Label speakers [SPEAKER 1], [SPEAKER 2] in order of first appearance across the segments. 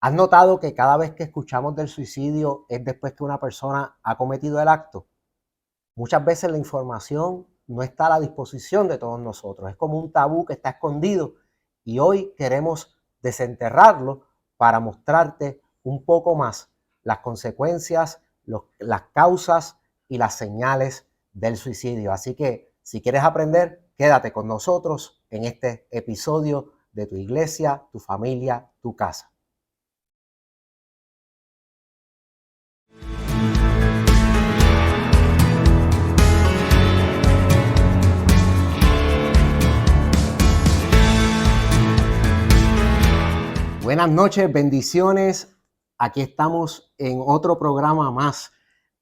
[SPEAKER 1] ¿Has notado que cada vez que escuchamos del suicidio es después que una persona ha cometido el acto? Muchas veces la información no está a la disposición de todos nosotros. Es como un tabú que está escondido y hoy queremos desenterrarlo para mostrarte un poco más las consecuencias, las causas y las señales del suicidio. Así que si quieres aprender, quédate con nosotros en este episodio de Tu Iglesia, Tu Familia, Tu Casa. Buenas noches, bendiciones. Aquí estamos en otro programa más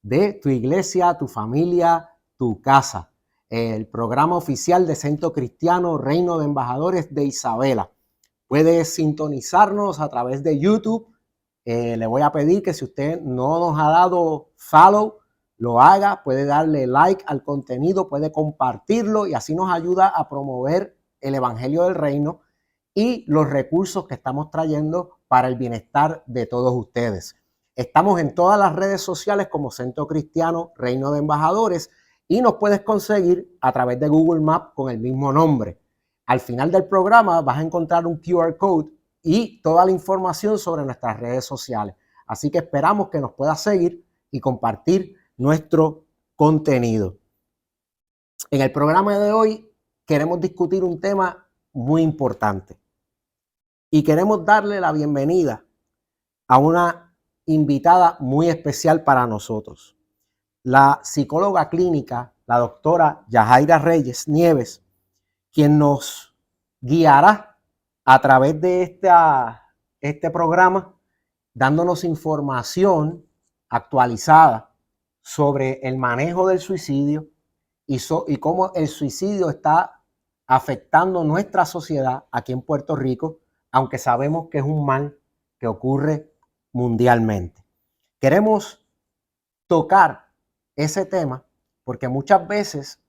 [SPEAKER 1] de Tu Iglesia, Tu Familia, Tu Casa. El programa oficial de Centro Cristiano Reino de Embajadores de Isabela. Puedes sintonizarnos a través de YouTube. Le voy a pedir que si usted no nos ha dado follow, lo haga. Puede darle like al contenido, puede compartirlo y así nos ayuda a promover el Evangelio del Reino y los recursos que estamos trayendo para el bienestar de todos ustedes. Estamos en todas las redes sociales como Centro Cristiano Reino de Embajadores y nos puedes conseguir a través de Google Maps con el mismo nombre. Al final del programa vas a encontrar un QR code y toda la información sobre nuestras redes sociales. Así que esperamos que nos puedas seguir y compartir nuestro contenido. En el programa de hoy queremos discutir un tema muy importante. Y queremos darle la bienvenida a una invitada muy especial para nosotros. La psicóloga clínica, la doctora Yajaira Reyes Nieves, quien nos guiará a través de este programa, dándonos información actualizada sobre el manejo del suicidio y cómo el suicidio está afectando nuestra sociedad aquí en Puerto Rico, aunque sabemos que es un mal que ocurre mundialmente. Queremos tocar ese tema porque muchas veces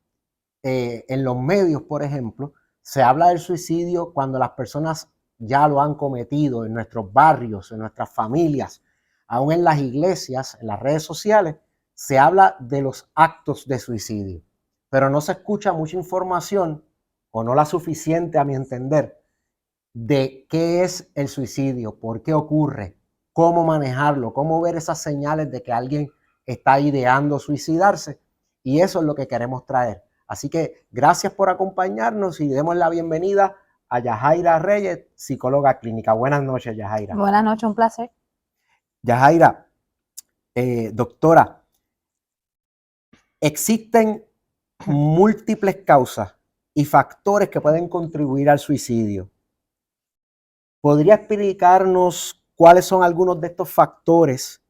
[SPEAKER 1] en los medios, por ejemplo, se habla del suicidio cuando las personas ya lo han cometido en nuestros barrios, en nuestras familias, aún en las iglesias, en las redes sociales, se habla de los actos de suicidio, pero no se escucha mucha información o no la suficiente a mi entender de qué es el suicidio, por qué ocurre, cómo manejarlo, cómo ver esas señales de que alguien está ideando suicidarse. Y eso es lo que queremos traer. Así que gracias por acompañarnos y demos la bienvenida a Yajaira Reyes, psicóloga clínica. Buenas noches, Yajaira.
[SPEAKER 2] Buenas noches, un placer.
[SPEAKER 1] Yajaira, doctora, existen múltiples causas y factores que pueden contribuir al suicidio. ¿Podría explicarnos cuáles son algunos de estos factores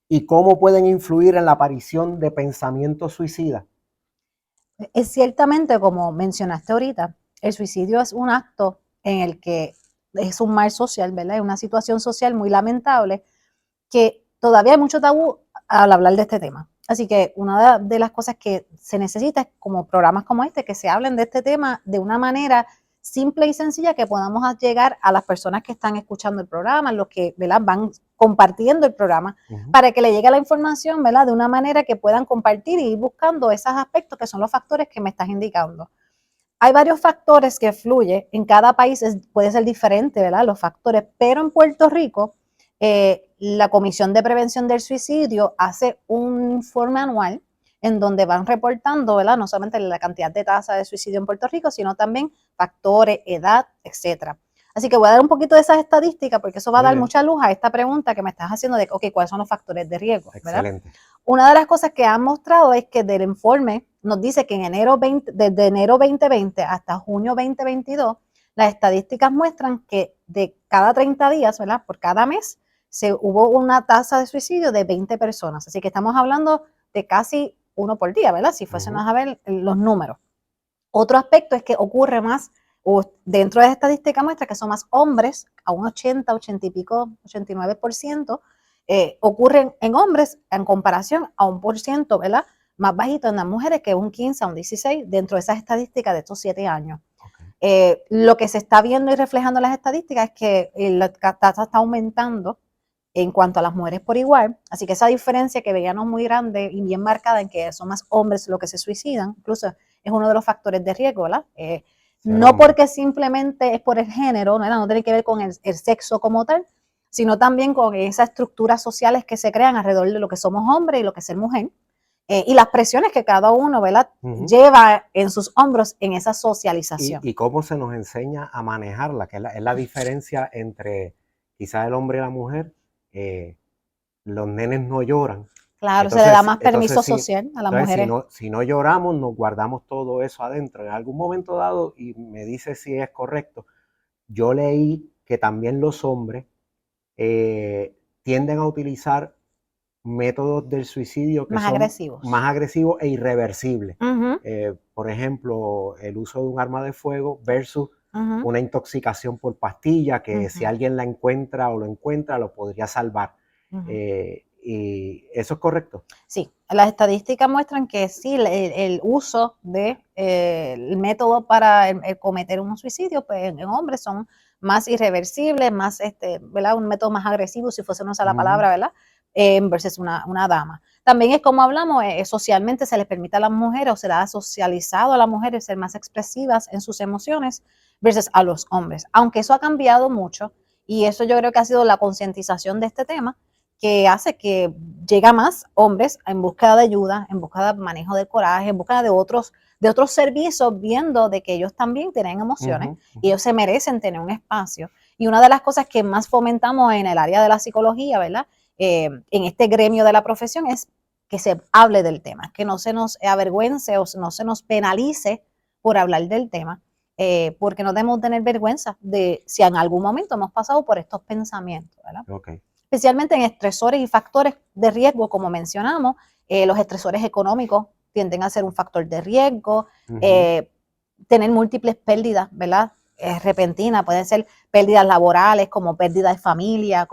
[SPEAKER 1] y cómo pueden influir en la aparición de pensamientos suicidas?
[SPEAKER 2] Es ciertamente, como mencionaste ahorita, el suicidio es un acto en el que es un mal social, ¿verdad? Es una situación social muy lamentable que todavía hay mucho tabú al hablar de este tema. Así que una de las cosas que se necesita es como programas como este, que se hablen de este tema de una manera simple y sencilla, que podamos llegar a las personas que están escuchando el programa, los que, ¿verdad?, van compartiendo el programa, para que le llegue la información, ¿verdad?, de una manera que puedan compartir y ir buscando esos aspectos que son los factores que me estás indicando. Hay varios factores que fluyen, en cada país puede ser diferente, ¿verdad?, los factores, pero en Puerto Rico la Comisión de Prevención del Suicidio hace un informe anual en donde van reportando, ¿verdad?, no solamente la cantidad de tasas de suicidio en Puerto Rico, sino también factores, edad, etcétera. Así que voy a dar un poquito de esas estadísticas porque eso va a dar mucha luz a esta pregunta que me estás haciendo de, ok, ¿cuáles son los factores de riesgo? ¿Verdad?
[SPEAKER 1] Excelente.
[SPEAKER 2] Una de las cosas que han mostrado es que del informe nos dice que desde enero 2020 hasta junio 2022, las estadísticas muestran que de cada 30 días, ¿verdad?, por cada mes, hubo una tasa de suicidio de 20 personas. Así que estamos hablando de casi uno por día, ¿verdad?, si fuésemos a ver los números. Otro aspecto es que ocurre más, o dentro de esta estadística muestra que son más hombres, a un 80, 80 y pico, 89%, ocurren en hombres en comparación a un por ciento, ¿verdad?, más bajito en las mujeres, que un 15 a un 16 dentro de esas estadísticas de estos 7 años. Lo que se está viendo y reflejando en las estadísticas es que la tasa está aumentando en cuanto a las mujeres por igual. Así que esa diferencia que veíamos muy grande y bien marcada en que son más hombres los que se suicidan, incluso es uno de los factores de riesgo, ¿verdad? No porque simplemente es por el género, no tiene que ver con el sexo como tal, sino también con esas estructuras sociales que se crean alrededor de lo que somos hombres y lo que es ser mujer. Y las presiones que cada uno, ¿verdad? Lleva en sus hombros en esa socialización.
[SPEAKER 1] Y cómo se nos enseña a manejarla, que es la diferencia entre quizás el hombre y la mujer. Los nenes no lloran.
[SPEAKER 2] Claro, entonces, se le da más permiso social a las mujeres.
[SPEAKER 1] Si no lloramos, nos guardamos todo eso adentro. En algún momento dado, y me dice si es correcto, yo leí que también los hombres tienden a utilizar métodos del suicidio que
[SPEAKER 2] más
[SPEAKER 1] son
[SPEAKER 2] agresivos.
[SPEAKER 1] más agresivos e irreversibles. Por ejemplo, el uso de un arma de fuego versus una intoxicación por pastilla que si alguien la encuentra o lo encuentra, lo podría salvar. ¿Y eso es correcto?
[SPEAKER 2] Sí, las estadísticas muestran que sí, el uso de el método para cometer un suicidio, pues en hombres son más irreversibles, más ¿verdad? Un método más agresivo, si fuese no usar la palabra, ¿verdad? Versus una dama. También es como hablamos, socialmente se les permite a las mujeres o se les ha socializado a las mujeres ser más expresivas en sus emociones versus a los hombres. Aunque eso ha cambiado mucho y eso yo creo que ha sido la concientización de este tema, que hace que llega más hombres en búsqueda de ayuda, en búsqueda de manejo del coraje, en búsqueda de otros servicios, viendo de que ellos también tienen emociones y ellos se merecen tener un espacio. Y una de las cosas que más fomentamos en el área de la psicología, ¿verdad? En este gremio de la profesión es que se hable del tema, que no se nos avergüence o no se nos penalice por hablar del tema, porque no debemos tener vergüenza de si en algún momento hemos pasado por estos pensamientos, ¿verdad?
[SPEAKER 1] Okay.
[SPEAKER 2] Especialmente en estresores y factores de riesgo, como mencionamos, los estresores económicos tienden a ser un factor de riesgo, tener múltiples pérdidas, ¿verdad? Repentinas, pueden ser pérdidas laborales, como pérdida de familia,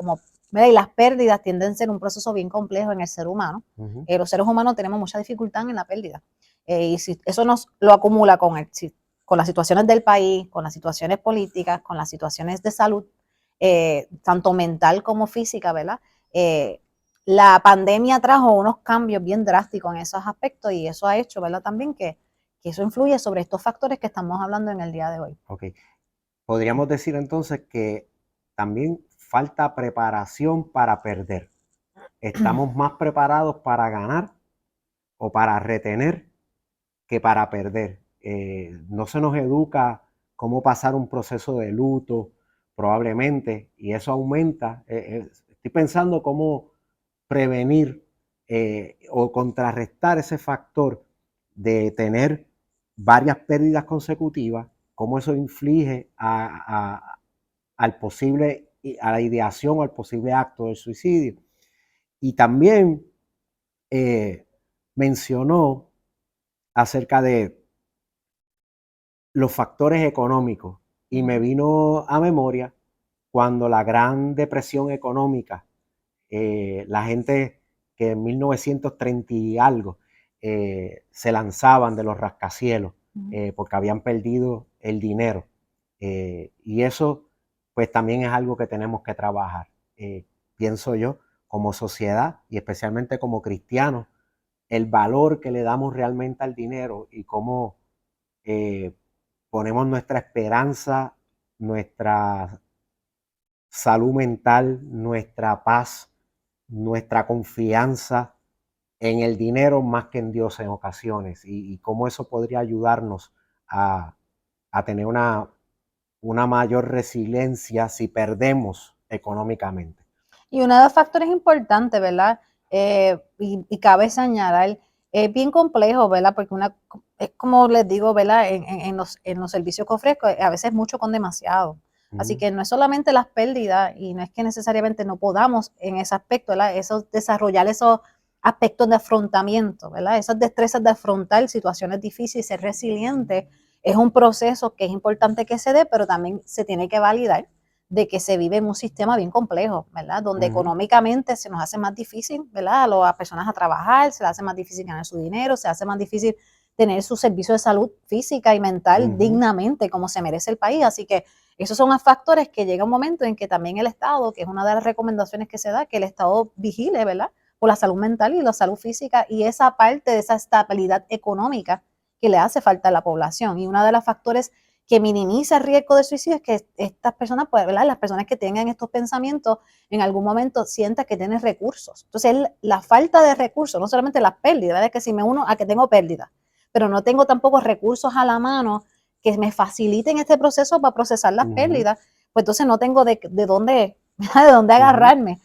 [SPEAKER 2] ¿verdad? Y las pérdidas tienden a ser un proceso bien complejo en el ser humano. Los seres humanos tenemos mucha dificultad en la pérdida. Y si eso nos lo acumula con las situaciones del país, con las situaciones políticas, con las situaciones de salud, tanto mental como física, ¿verdad? La pandemia trajo unos cambios bien drásticos en esos aspectos y eso ha hecho, ¿verdad? También que eso influye sobre estos factores que estamos hablando en el día de hoy.
[SPEAKER 1] Ok. Podríamos decir entonces que también falta preparación para perder. Estamos más preparados para ganar o para retener que para perder. No se nos educa cómo pasar un proceso de luto, probablemente, y eso aumenta. Estoy pensando cómo prevenir o contrarrestar ese factor de tener varias pérdidas consecutivas, cómo eso inflige a la ideación o al posible acto del suicidio. Y también mencionó acerca de los factores económicos y me vino a memoria cuando la Gran Depresión Económica, la gente que en 1930 y algo se lanzaban de los rascacielos porque habían perdido el dinero. Y eso pues también es algo que tenemos que trabajar, pienso yo, como sociedad y especialmente como cristianos, el valor que le damos realmente al dinero y cómo ponemos nuestra esperanza, nuestra salud mental, nuestra paz, nuestra confianza en el dinero más que en Dios en ocasiones y cómo eso podría ayudarnos a tener una mayor resiliencia si perdemos económicamente.
[SPEAKER 2] Y uno de los factores importantes, ¿verdad? Y cabe señalar, es bien complejo, ¿verdad? Porque es como les digo, ¿verdad? En los servicios que ofrezco, a veces mucho con demasiado. Así que no es solamente las pérdidas y no es que necesariamente no podamos en ese aspecto, ¿verdad? Desarrollar esos aspectos de afrontamiento, ¿verdad? Esas destrezas de afrontar situaciones difíciles, ser resiliente, es un proceso que es importante que se dé, pero también se tiene que validar de que se vive en un sistema bien complejo, ¿verdad? Donde económicamente se nos hace más difícil, ¿verdad? A las personas a trabajar, se les hace más difícil ganar su dinero, se hace más difícil tener su servicio de salud física y mental
[SPEAKER 1] Ujú.
[SPEAKER 2] dignamente como se merece el país. Así que esos son los factores que llega un momento en que también el Estado, que es una de las recomendaciones que se da, que el Estado vigile, ¿verdad?, por la salud mental y la salud física y esa parte de esa estabilidad económica que le hace falta a la población. Y uno de los factores que minimiza el riesgo de suicidio es que estas personas, pues, ¿verdad?, las personas que tengan estos pensamientos en algún momento sientan que tienen recursos. Entonces, la falta de recursos, no solamente las pérdidas, ¿verdad?, es que si me uno a que tengo pérdidas, pero no tengo tampoco recursos a la mano que me faciliten este proceso para procesar las pérdidas, pues entonces no tengo de dónde, de dónde agarrarme.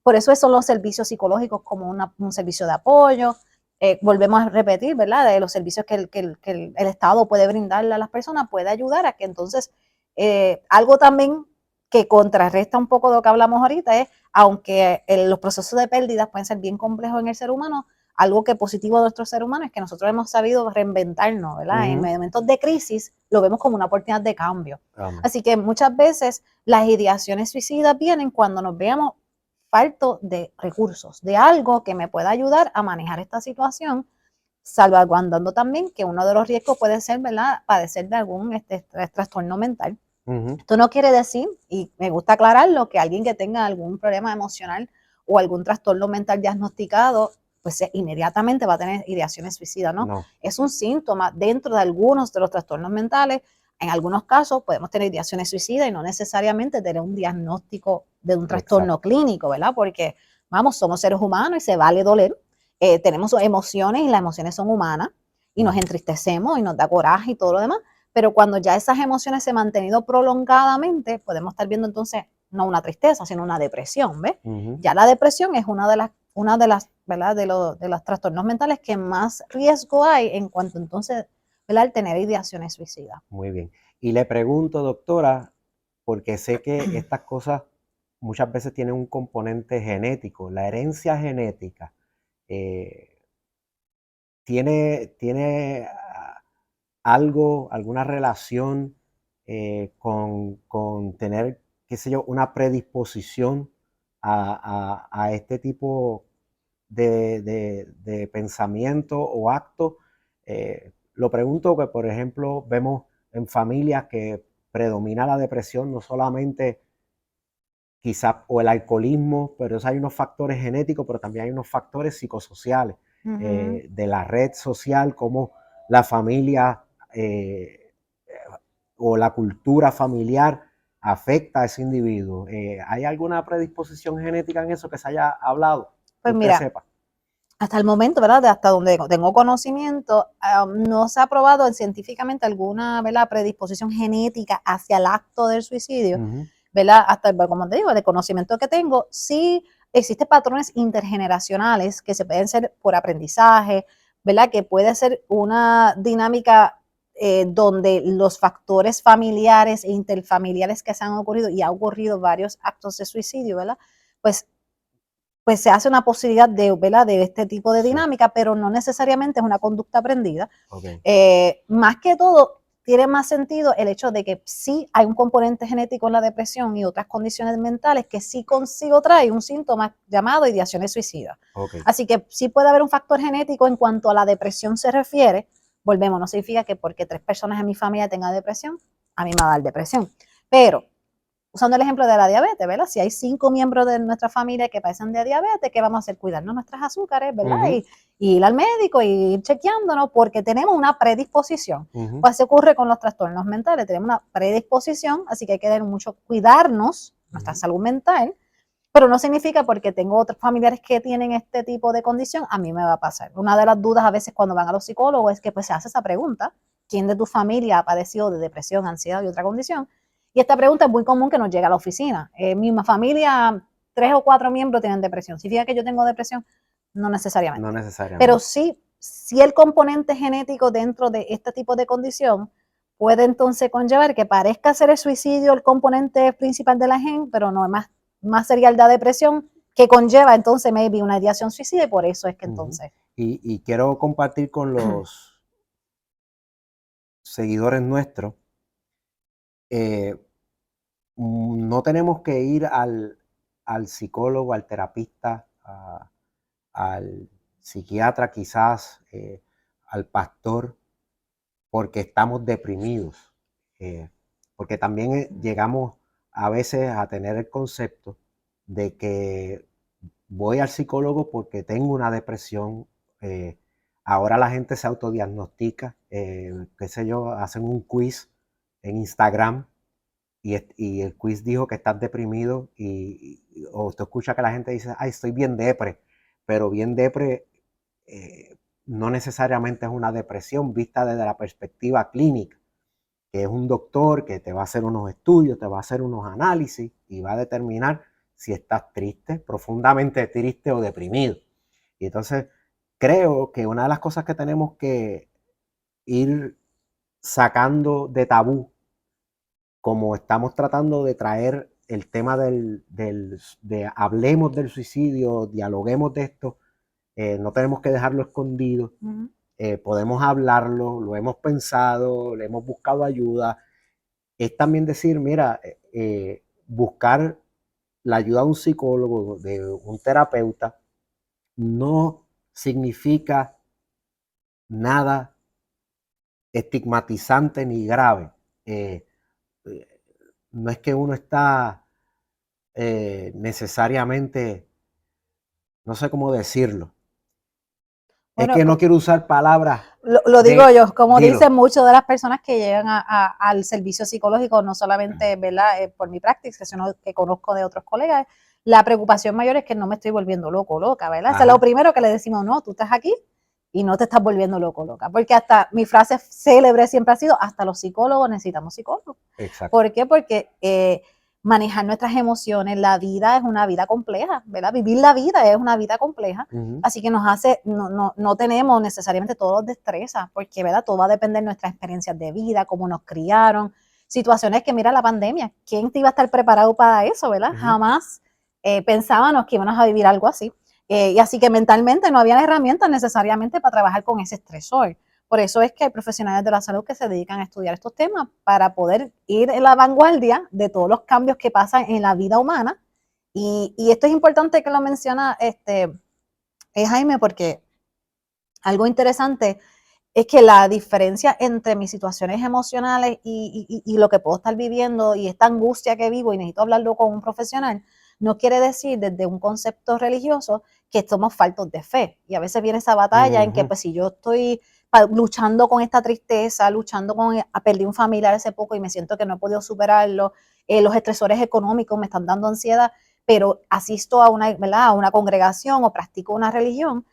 [SPEAKER 2] Por eso son los servicios psicológicos como un servicio de apoyo. Volvemos a repetir, ¿verdad?, de los servicios que el Estado puede brindarle a las personas, puede ayudar a que entonces algo también que contrarresta un poco de lo que hablamos ahorita es, aunque los procesos de pérdidas pueden ser bien complejos en el ser humano, algo que positivo de nuestro ser humano es que nosotros hemos sabido reinventarnos, ¿verdad? En momentos de crisis lo vemos como una oportunidad de cambio.
[SPEAKER 1] Amén.
[SPEAKER 2] Así que muchas veces las ideaciones suicidas vienen cuando nos veamos falto de recursos, de algo que me pueda ayudar a manejar esta situación, salvaguardando también que uno de los riesgos puede ser, ¿verdad?, padecer de algún trastorno mental. Esto no quiere decir, y me gusta aclararlo, que alguien que tenga algún problema emocional o algún trastorno mental diagnosticado, pues inmediatamente va a tener ideaciones suicidas, ¿no?
[SPEAKER 1] No.
[SPEAKER 2] Es un síntoma dentro de algunos de los trastornos mentales. En algunos casos podemos tener ideaciones suicidas y no necesariamente tener un diagnóstico de un trastorno
[SPEAKER 1] Exacto.
[SPEAKER 2] clínico, ¿verdad? Porque, vamos, somos seres humanos y se vale doler. Tenemos emociones y las emociones son humanas y nos entristecemos y nos da coraje y todo lo demás, pero cuando ya esas emociones se han mantenido prolongadamente, podemos estar viendo entonces no una tristeza, sino una depresión, ¿ves? Ya la depresión es una de las, ¿verdad?, de los trastornos mentales que más riesgo hay en cuanto entonces, ¿verdad?, al tener ideaciones suicidas.
[SPEAKER 1] Muy bien. Y le pregunto, doctora, porque sé que estas cosas muchas veces tienen un componente genético. La herencia genética eh, tiene alguna relación con tener, qué sé yo, una predisposición a este tipo de pensamiento o acto. Lo pregunto que, por ejemplo, vemos en familias que predomina la depresión, no solamente quizás o el alcoholismo, pero hay unos factores genéticos, pero también hay unos factores psicosociales, de la red social, como la familia o la cultura familiar afecta a ese individuo. ¿Hay alguna predisposición genética en eso que se haya hablado, que
[SPEAKER 2] Pues
[SPEAKER 1] usted
[SPEAKER 2] mira,
[SPEAKER 1] sepa?
[SPEAKER 2] hasta el momento, ¿verdad?, de hasta donde tengo conocimiento, no se ha probado científicamente alguna, ¿verdad?, predisposición genética hacia el acto del suicidio,
[SPEAKER 1] Ujú.
[SPEAKER 2] ¿verdad? Hasta, como te digo, de conocimiento que tengo, sí existen patrones intergeneracionales que se pueden ser por aprendizaje, ¿verdad?, que puede ser una dinámica donde los factores familiares e interfamiliares que se han ocurrido, y ha ocurrido varios actos de suicidio, ¿verdad?, pues se hace una posibilidad de, ¿verdad?, de este tipo de
[SPEAKER 1] Sí,
[SPEAKER 2] dinámica, pero no necesariamente es una conducta aprendida.
[SPEAKER 1] ok.
[SPEAKER 2] Más que todo, tiene más sentido el hecho de que sí hay un componente genético en la depresión y otras condiciones mentales que sí consigo trae un síntoma llamado ideaciones suicidas.
[SPEAKER 1] Ok.
[SPEAKER 2] Así que sí puede haber un factor genético en cuanto a la depresión se refiere. Volvemos, no significa que porque 3 personas en mi familia tengan depresión, a mí me va a dar depresión. Pero usando el ejemplo de la diabetes, ¿verdad? Si hay 5 miembros de nuestra familia que padecen de diabetes, ¿qué vamos a hacer? Cuidarnos nuestras azúcares, ¿verdad?
[SPEAKER 1] Ujú,
[SPEAKER 2] Y ir al médico y ir chequeándonos porque tenemos una predisposición.
[SPEAKER 1] ujú,
[SPEAKER 2] Pues se ocurre con los trastornos mentales, tenemos una predisposición, así que hay que tener mucho cuidarnos, nuestra
[SPEAKER 1] ujú.
[SPEAKER 2] salud mental, pero no significa porque tengo otros familiares que tienen este tipo de condición, a mí me va a pasar. Una de las dudas a veces cuando van a los psicólogos es que pues se hace esa pregunta, ¿quién de tu familia ha padecido de depresión, ansiedad y otra condición? Y esta pregunta es muy común que nos llega a la oficina. Mi familia, 3 o 4 miembros tienen depresión. ¿Significa que yo tengo depresión? No
[SPEAKER 1] No
[SPEAKER 2] necesariamente. Pero
[SPEAKER 1] necesariamente.
[SPEAKER 2] sí el componente genético dentro de este tipo de condición puede entonces conllevar que parezca ser el suicidio el componente principal de la gen, pero no es más sería el de la depresión, que conlleva entonces maybe una ideación suicida y por eso es que
[SPEAKER 1] Ujú.
[SPEAKER 2] entonces.
[SPEAKER 1] Y quiero compartir con los seguidores nuestros, eh, no tenemos que ir al psicólogo, al terapista, al psiquiatra quizás, al pastor, porque estamos deprimidos. Porque también llegamos a veces a tener el concepto de que voy al psicólogo porque tengo una depresión. Ahora la gente se autodiagnostica, qué sé yo, hacen un quiz en Instagram y el quiz dijo que estás deprimido o usted escucha que la gente dice, ay, estoy bien depre, pero bien depre no necesariamente es una depresión vista desde la perspectiva clínica, que es un doctor que te va a hacer unos estudios, te va a hacer unos análisis y va a determinar si estás triste, profundamente triste o deprimido. Y entonces creo que una de las cosas que tenemos que ir sacando de tabú, como estamos tratando de traer el tema de hablemos del suicidio, dialoguemos de esto, no tenemos que dejarlo escondido. Podemos hablarlo, lo hemos pensado, le hemos buscado ayuda. Es también decir, mira, buscar la ayuda de un psicólogo, de un terapeuta, no significa nada estigmatizante ni grave. Eh, no es que uno está necesariamente, no sé cómo decirlo. Es
[SPEAKER 2] Bueno,
[SPEAKER 1] que no quiero usar palabras
[SPEAKER 2] lo digo
[SPEAKER 1] de,
[SPEAKER 2] yo, como
[SPEAKER 1] dilo.
[SPEAKER 2] dicen muchas de las personas que llegan al servicio psicológico, no solamente, ¿verdad? Por mi práctica, sino que conozco de otros colegas, la preocupación mayor es que no me estoy volviendo loco, loca, ¿verdad? Eso es lo primero que le decimos, no, tú estás aquí y no te estás volviendo loco, loca. Porque hasta mi frase célebre siempre ha sido, hasta los psicólogos necesitamos psicólogos.
[SPEAKER 1] Exacto.
[SPEAKER 2] ¿Por qué? Porque manejar nuestras emociones, la vida es una vida compleja, ¿verdad? Vivir la vida es una vida compleja, así que nos hace, no tenemos necesariamente todos destrezas, porque, ¿verdad? Todo va a depender de nuestras experiencias de vida, cómo nos criaron, situaciones que, mira, la pandemia, ¿quién te iba a estar preparado para eso, ¿verdad? Jamás pensábamos que íbamos a vivir algo así. Y así que mentalmente no había herramientas necesariamente para trabajar con ese estresor. Por eso es que hay profesionales de la salud que se dedican a estudiar estos temas para poder ir en la vanguardia de todos los cambios que pasan en la vida humana. Y esto es importante que lo menciona Jaime, porque algo interesante es que la diferencia entre mis situaciones emocionales y lo que puedo estar viviendo y esta angustia que vivo y necesito hablarlo con un profesional, no quiere decir desde un concepto religioso que somos faltos de fe. Y a veces viene esa batalla en que pues si yo estoy luchando con esta tristeza, luchando con, perdí un familiar hace poco y me siento que no he podido superarlo, los estresores económicos me están dando ansiedad, pero asisto a una, ¿verdad? A una congregación o practico una religión,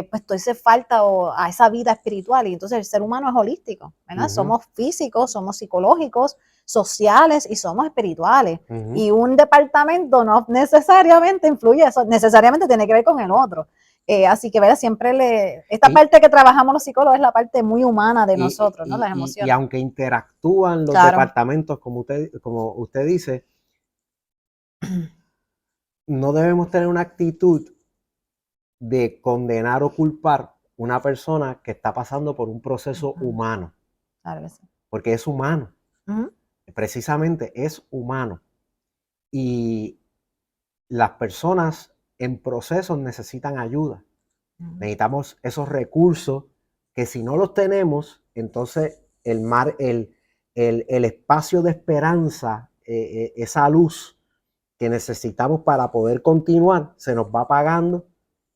[SPEAKER 2] pues todo ese falta a esa vida espiritual. Y entonces el ser humano es holístico, ¿verdad? Somos físicos, somos psicológicos, sociales y somos espirituales. Y un departamento no necesariamente influye, eso necesariamente tiene que ver con el otro. Así que, ¿verdad? Siempre esta parte que trabajamos los psicólogos es la parte muy humana de nosotros, ¿no? Las emociones.
[SPEAKER 1] Y aunque interactúan los departamentos, como usted dice, no debemos tener una actitud de condenar o culpar una persona que está pasando por un proceso humano.
[SPEAKER 2] Claro que sí.
[SPEAKER 1] Porque es humano. Precisamente es humano. Y las personas en procesos necesitan ayuda. Necesitamos esos recursos que si no los tenemos, entonces el espacio de esperanza, esa luz que necesitamos para poder continuar, se nos va apagando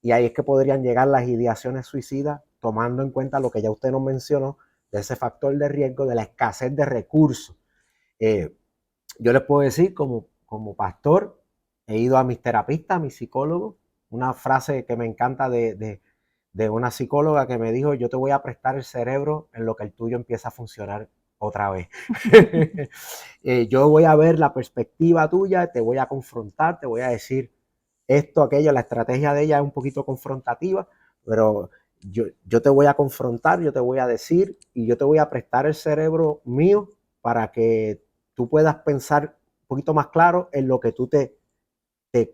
[SPEAKER 1] y ahí es que podrían llegar las ideaciones suicidas, tomando en cuenta lo que ya usted nos mencionó, de ese factor de riesgo, de la escasez de recursos. Yo les puedo decir, como pastor, he ido a mis terapistas, a mis psicólogos, una frase que me encanta de una psicóloga que me dijo, yo te voy a prestar el cerebro en lo que el tuyo empieza a funcionar otra vez. Yo voy a ver la perspectiva tuya, te voy a confrontar, te voy a decir esto, aquello, la estrategia de ella es un poquito confrontativa, pero yo te voy a confrontar, yo te voy a decir y yo te voy a prestar el cerebro mío para que tú puedas pensar un poquito más claro en lo que tú te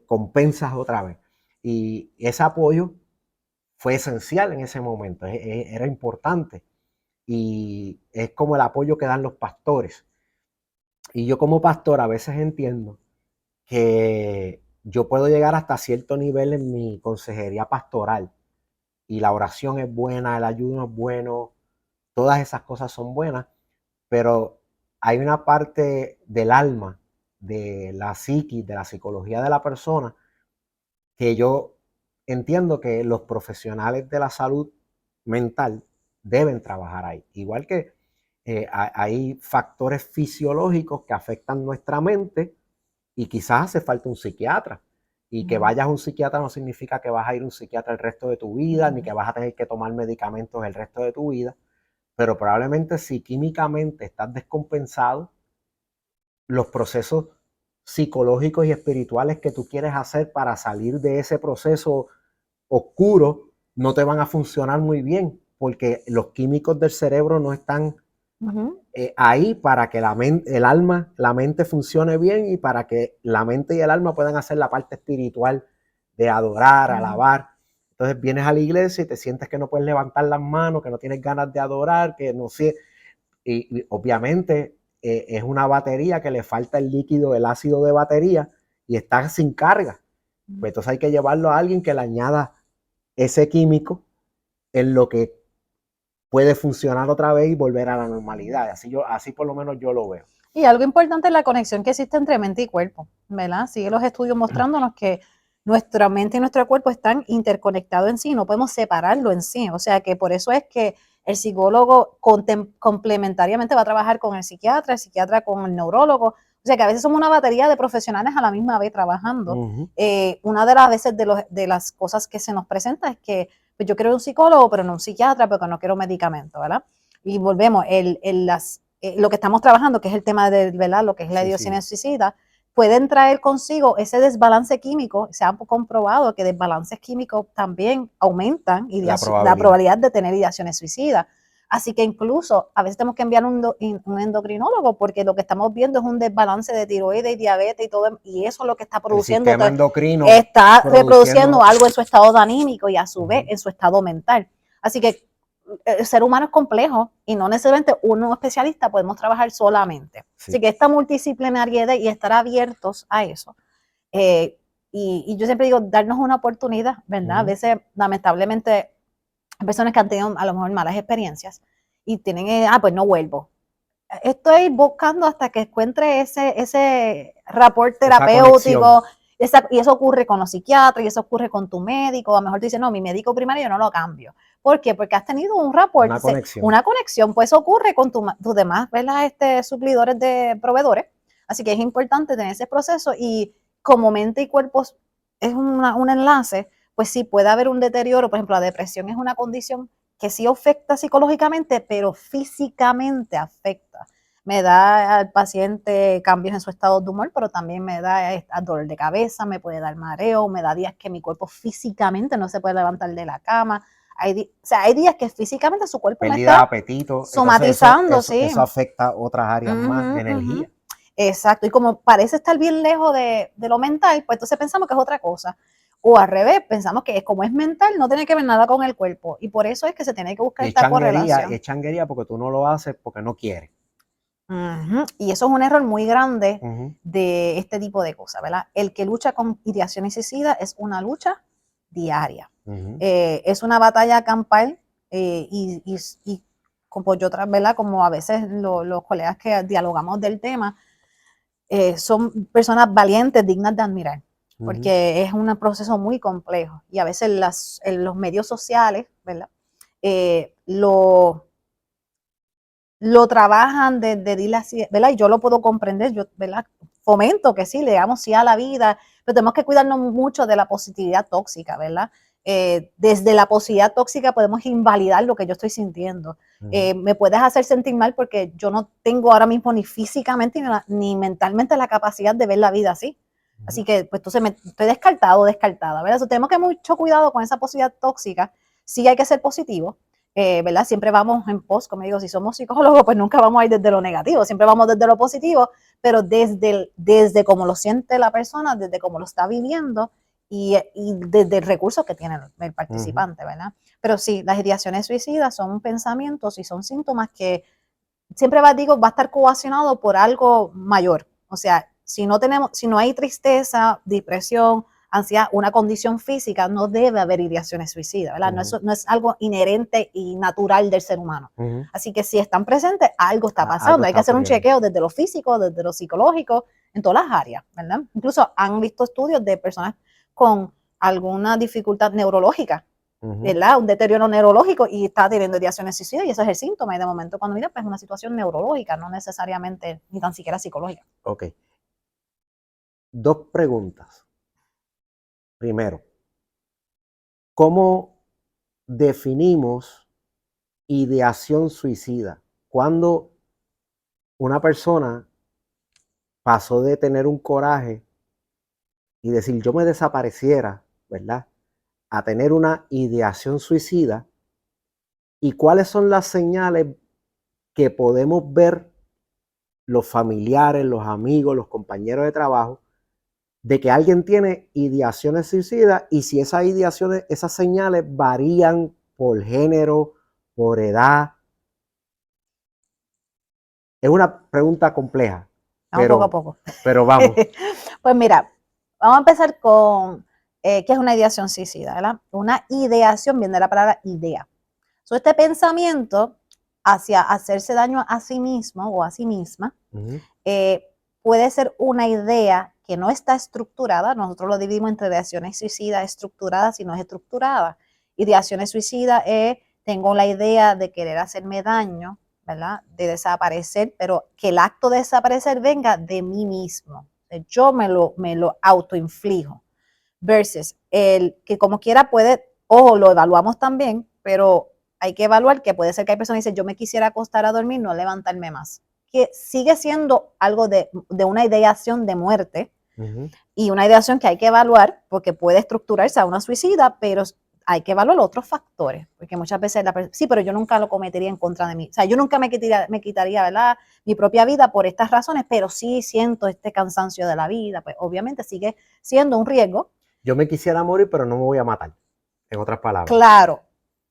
[SPEAKER 1] compensas otra vez. Y ese apoyo fue esencial en ese momento, era importante. Y es como el apoyo que dan los pastores. Y yo como pastor a veces entiendo que yo puedo llegar hasta cierto nivel en mi consejería pastoral. Y la oración es buena, el ayuno es bueno, todas esas cosas son buenas, pero hay una parte del alma, de la psiquis, de la psicología de la persona, que yo entiendo que los profesionales de la salud mental deben trabajar ahí. Igual que hay factores fisiológicos que afectan nuestra mente y quizás hace falta un psiquiatra. Y que vayas a un psiquiatra no significa que vas a ir a un psiquiatra el resto de tu vida, ni que vas a tener que tomar medicamentos el resto de tu vida, pero probablemente si químicamente estás descompensado, los procesos psicológicos y espirituales que tú quieres hacer para salir de ese proceso oscuro no te van a funcionar muy bien, porque los químicos del cerebro no están ahí para que el alma, la mente funcione bien y para que la mente y el alma puedan hacer la parte espiritual de adorar, alabar. Entonces vienes a la iglesia y te sientes que no puedes levantar las manos, que no tienes ganas de adorar, que no sé. Y obviamente es una batería que le falta el líquido, el ácido de batería y está sin carga. Pues entonces hay que llevarlo a alguien que le añada ese químico en lo que puede funcionar otra vez y volver a la normalidad. Así por lo menos yo lo veo.
[SPEAKER 2] Y algo importante es la conexión que existe entre mente y cuerpo, ¿verdad? Sigue los estudios mostrándonos que nuestra mente y nuestro cuerpo están interconectados en sí, no podemos separarlo en sí. O sea que por eso es que el psicólogo complementariamente va a trabajar con el psiquiatra con el neurólogo. O sea que a veces somos una batería de profesionales a la misma vez trabajando. Una de las veces de las cosas que se nos presenta es que pues yo quiero un psicólogo, pero no un psiquiatra, porque no quiero medicamento, ¿verdad? Y volvemos, lo que estamos trabajando, que es el tema de, ¿verdad?, lo que es la idiosinesia suicida, pueden traer consigo ese desbalance químico. Se ha comprobado que desbalances químicos también aumentan la probabilidad de tener ideaciones suicidas. Así que incluso a veces tenemos que enviar un endocrinólogo porque lo que estamos viendo es un desbalance de tiroides y diabetes y todo, y eso es lo que está produciendo. El sistema endocrino está reproduciendo algo en su estado anímico y a su vez en su estado mental. Así que el ser humano es complejo y no necesariamente uno especialista podemos trabajar solamente. Sí. Así que esta multidisciplinariedad y estar abiertos a eso. Y yo siempre digo, darnos una oportunidad, ¿verdad? A veces, lamentablemente, hay personas que han tenido a lo mejor malas experiencias y tienen, pues no vuelvo. Estoy buscando hasta que encuentre ese rapport terapéutico. Y eso ocurre con los psiquiatras, y eso ocurre con tu médico. A lo mejor tú dices, no, mi médico primario yo no lo cambio. ¿Por qué? Porque has tenido un rapport, una conexión. Pues eso ocurre con tus demás, ¿verdad? Suplidores de proveedores. Así que es importante tener ese proceso y como mente y cuerpo es un enlace, pues sí puede haber un deterioro. Por ejemplo, la depresión es una condición que sí afecta psicológicamente, pero físicamente afecta. Me da al paciente cambios en su estado de humor, pero también me da dolor de cabeza, me puede dar mareo, me da días que mi cuerpo físicamente no se puede levantar de la cama. Hay días que físicamente su cuerpo no está
[SPEAKER 1] apetito,
[SPEAKER 2] somatizando,
[SPEAKER 1] eso afecta otras áreas más de energía.
[SPEAKER 2] Exacto, y como parece estar bien lejos de lo mental, pues entonces pensamos que es otra cosa. O al revés, pensamos que como es mental, no tiene que ver nada con el cuerpo. Y por eso es que se tiene que buscar esta correlación.
[SPEAKER 1] Es changuería porque tú no lo haces porque no quieres.
[SPEAKER 2] Y eso es un error muy grande de este tipo de cosas, ¿verdad? El que lucha con ideación suicida es una lucha diaria. Es una batalla campal y como yo, ¿verdad? Como a veces los colegas que dialogamos del tema, son personas valientes, dignas de admirar, porque es un proceso muy complejo y a veces los medios sociales, ¿verdad? Lo trabajan desde dile así, ¿verdad? Y yo lo puedo comprender, yo, ¿verdad? Fomento que sí, le damos sí a la vida, pero tenemos que cuidarnos mucho de la positividad tóxica, ¿verdad? Desde la positividad tóxica podemos invalidar lo que yo estoy sintiendo. Me puedes hacer sentir mal porque yo no tengo ahora mismo ni físicamente ni mentalmente la capacidad de ver la vida así. Así que, pues, entonces estoy descartado o descartada, ¿verdad? Entonces, tenemos que tener mucho cuidado con esa positividad tóxica. Sí hay que ser positivo. ¿Verdad? Siempre vamos en pos, como digo, si somos psicólogos, pues nunca vamos a ir desde lo negativo, siempre vamos desde lo positivo, pero desde cómo lo siente la persona, desde cómo lo está viviendo y desde el recurso que tiene el participante, ¿verdad? Pero sí, las ideaciones suicidas son pensamientos y son síntomas que siempre va a estar coaccionado por algo mayor. O sea, si no hay tristeza, depresión, ansiedad, una condición física, no debe haber ideaciones suicidas, ¿verdad? No es algo inherente y natural del ser humano. Así que si están presentes, algo está pasando. Hay que hacer un chequeo desde lo físico, desde lo psicológico, en todas las áreas, ¿verdad? Incluso han visto estudios de personas con alguna dificultad neurológica, ¿verdad? Un deterioro neurológico y está teniendo ideaciones suicidas y ese es el síntoma. Y de momento cuando mira, pues es una situación neurológica, no necesariamente ni tan siquiera psicológica.
[SPEAKER 1] Ok. 2 preguntas. Primero, ¿cómo definimos ideación suicida? Cuando una persona pasó de tener un coraje y decir yo me desapareciera, ¿verdad? A tener una ideación suicida, y cuáles son las señales que podemos ver los familiares, los amigos, los compañeros de trabajo, de que alguien tiene ideaciones suicidas y si esas ideaciones, esas señales varían por género, por edad. Es una pregunta compleja,
[SPEAKER 2] Vamos poco a poco.
[SPEAKER 1] pero vamos.
[SPEAKER 2] Pues mira, vamos a empezar con qué es una ideación suicida, ¿verdad? Una ideación viene de la palabra idea. Este pensamiento hacia hacerse daño a sí mismo o a sí misma puede ser una idea que no está estructurada. Nosotros lo dividimos entre ideaciones suicidas estructuradas y no estructuradas. Ideaciones suicidas es, tengo la idea de querer hacerme daño, ¿verdad? De desaparecer, pero que el acto de desaparecer venga de mí mismo. Yo me lo autoinflijo. Versus el que como quiera puede, ojo, lo evaluamos también, pero hay que evaluar que puede ser que hay personas que dicen, yo me quisiera acostar a dormir, no levantarme más. Que sigue siendo algo de una ideación de muerte y una ideación que hay que evaluar porque puede estructurarse a una suicida, pero hay que evaluar otros factores, porque muchas veces sí, pero yo nunca lo cometería en contra de mí. O sea, yo nunca me quitaría, ¿verdad?, mi propia vida por estas razones, pero sí siento este cansancio de la vida. Pues obviamente sigue siendo un riesgo.
[SPEAKER 1] Yo me quisiera morir, pero no me voy a matar, en otras palabras.
[SPEAKER 2] Claro.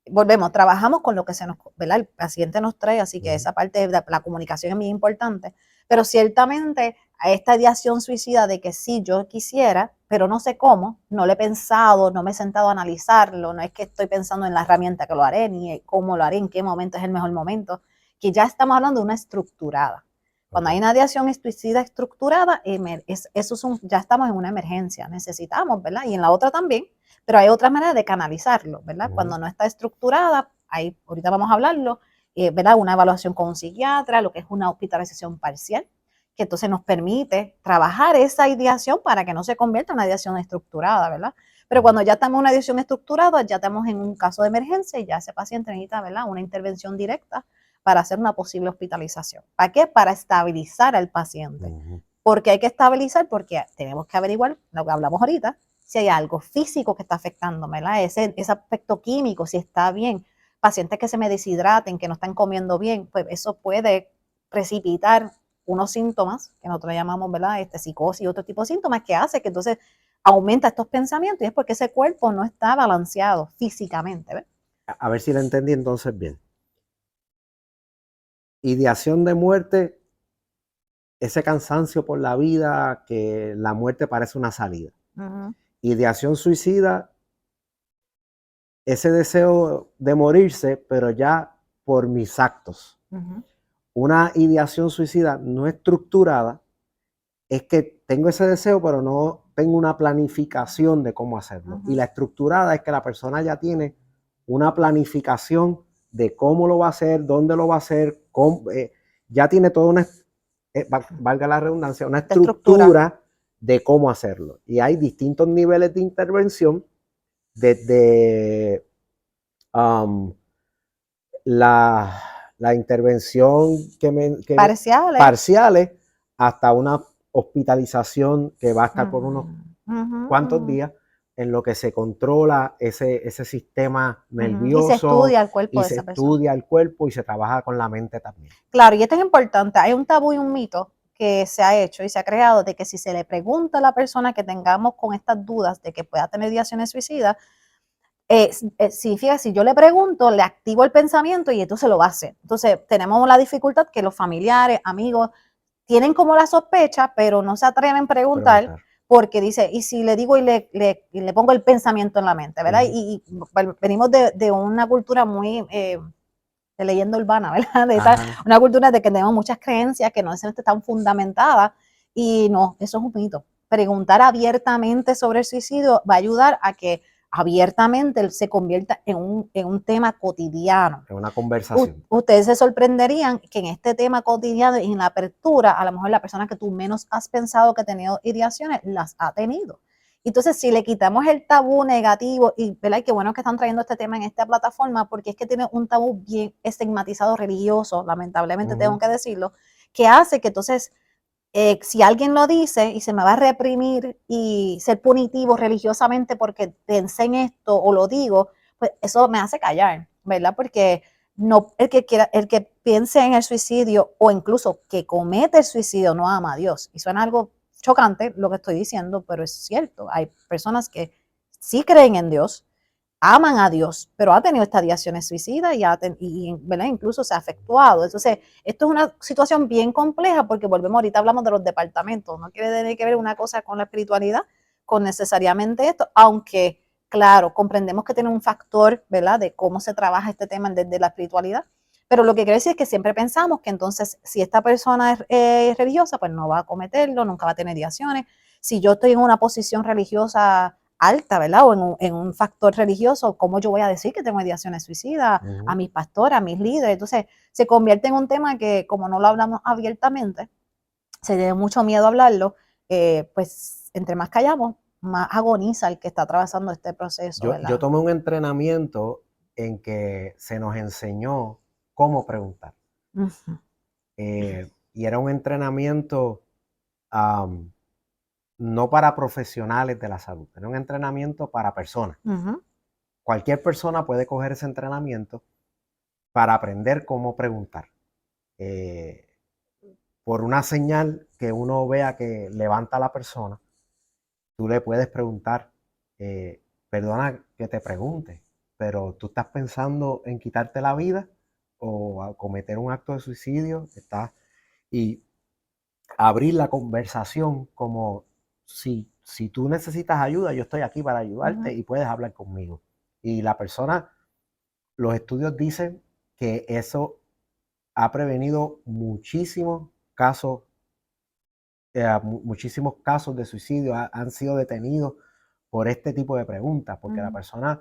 [SPEAKER 2] Volvemos, trabajamos con lo que ¿verdad?, el paciente nos trae, así que esa parte de la comunicación es muy importante, pero ciertamente a esta ideación suicida de que sí, yo quisiera, pero no sé cómo, no lo he pensado, no me he sentado a analizarlo, no es que estoy pensando en la herramienta que lo haré, ni cómo lo haré, en qué momento es el mejor momento, que ya estamos hablando de una estructurada. Cuando hay una ideación suicida estructurada, ya estamos en una emergencia, necesitamos, ¿verdad? Y en la otra también, pero hay otras maneras de canalizarlo, ¿verdad? Cuando no está estructurada, ahorita vamos a hablarlo, ¿verdad? Una evaluación con un psiquiatra, lo que es una hospitalización parcial, que entonces nos permite trabajar esa ideación para que no se convierta en una ideación estructurada, ¿verdad? Pero cuando ya estamos en una ideación estructurada, ya estamos en un caso de emergencia y ya ese paciente necesita, ¿verdad?, una intervención directa para hacer una posible hospitalización. ¿Para qué? Para estabilizar al paciente. ¿Por qué hay que estabilizar? Porque tenemos que averiguar, lo que hablamos ahorita, si hay algo físico que está afectando, ¿verdad? Ese aspecto químico, si está bien. Pacientes que se me deshidraten, que no están comiendo bien, pues eso puede precipitar unos síntomas que nosotros llamamos, ¿verdad?, psicosis y otro tipo de síntomas que hace que entonces aumenta estos pensamientos y es porque ese cuerpo no está balanceado físicamente, ¿ves?
[SPEAKER 1] A ver si lo entendí entonces bien. Ideación de muerte, ese cansancio por la vida, que la muerte parece una salida. Ideación suicida, ese deseo de morirse, pero ya por mis actos. Una ideación suicida no estructurada es que tengo ese deseo, pero no tengo una planificación de cómo hacerlo. Y la estructurada es que la persona ya tiene una planificación de cómo lo va a hacer, dónde lo va a hacer, ya tiene toda una, valga la redundancia, una estructura de cómo hacerlo. Y hay distintos niveles de intervención, desde la intervención parciales hasta una hospitalización que va a estar por unos cuantos días, en lo que se controla ese sistema nervioso.
[SPEAKER 2] Y se estudia el cuerpo
[SPEAKER 1] de esa persona. Estudia el cuerpo y se trabaja con la mente también.
[SPEAKER 2] Claro, y esto es importante. Hay un tabú y un mito que se ha hecho y se ha creado de que si se le pregunta a la persona que tengamos con estas dudas de que pueda tener ideaciones suicidas, significa, si yo le pregunto, le activo el pensamiento y entonces lo va a hacer. Entonces, tenemos la dificultad que los familiares, amigos, tienen como la sospecha, pero no se atreven a preguntar porque dice, y si le digo y le pongo el pensamiento en la mente, ¿verdad? Y venimos de una cultura muy de leyenda urbana, ¿verdad? Una cultura de que tenemos muchas creencias que no necesariamente están fundamentadas, y no, eso es un mito. Preguntar abiertamente sobre el suicidio va a ayudar a que abiertamente se convierta en un tema cotidiano.
[SPEAKER 1] En una conversación.
[SPEAKER 2] Ustedes se sorprenderían que en este tema cotidiano y en la apertura, a lo mejor la persona que tú menos has pensado que ha tenido ideaciones, las ha tenido. Entonces, si le quitamos el tabú negativo, y ¿verdad? Qué bueno que están trayendo este tema en esta plataforma, porque es que tiene un tabú bien estigmatizado religioso, lamentablemente tengo que decirlo, que hace que entonces, si alguien lo dice y se me va a reprimir y ser punitivo religiosamente porque pensé en esto o lo digo, pues eso me hace callar, ¿verdad? Porque no, el que piense en el suicidio o incluso que comete el suicidio no ama a Dios. Y suena algo chocante lo que estoy diciendo, pero es cierto. Hay personas que sí creen en Dios, aman a Dios, pero ha tenido estas ideaciones suicidas ¿verdad? Incluso se ha efectuado. Entonces, esto es una situación bien compleja porque volvemos, ahorita hablamos de los departamentos, no quiere tener que ver una cosa con la espiritualidad, con necesariamente esto, aunque, claro, comprendemos que tiene un factor, ¿verdad?, de cómo se trabaja este tema desde la espiritualidad, pero lo que quiero decir es que siempre pensamos que entonces, si esta persona es religiosa, pues no va a cometerlo, nunca va a tener ideaciones. Si yo estoy en una posición religiosa alta, ¿verdad? O en un factor religioso, ¿cómo yo voy a decir que tengo ideaciones suicidas a mis pastores, a mis líderes? Entonces, se convierte en un tema que, como no lo hablamos abiertamente, se tiene mucho miedo a hablarlo, pues entre más callamos, más agoniza el que está atravesando este proceso, ¿verdad?
[SPEAKER 1] Yo tomé un entrenamiento en que se nos enseñó cómo preguntar. Y era un entrenamiento no para profesionales de la salud, era un entrenamiento para personas. Cualquier persona puede coger ese entrenamiento para aprender cómo preguntar. Por una señal que uno vea que levanta a la persona, tú le puedes preguntar, perdona que te pregunte, pero ¿tú estás pensando en quitarte la vida o a cometer un acto de suicidio? Y abrir la conversación como si tú necesitas ayuda, yo estoy aquí para ayudarte y puedes hablar conmigo. Y la persona, los estudios dicen que eso ha prevenido muchísimos casos de suicidio han sido detenidos por este tipo de preguntas, porque la persona,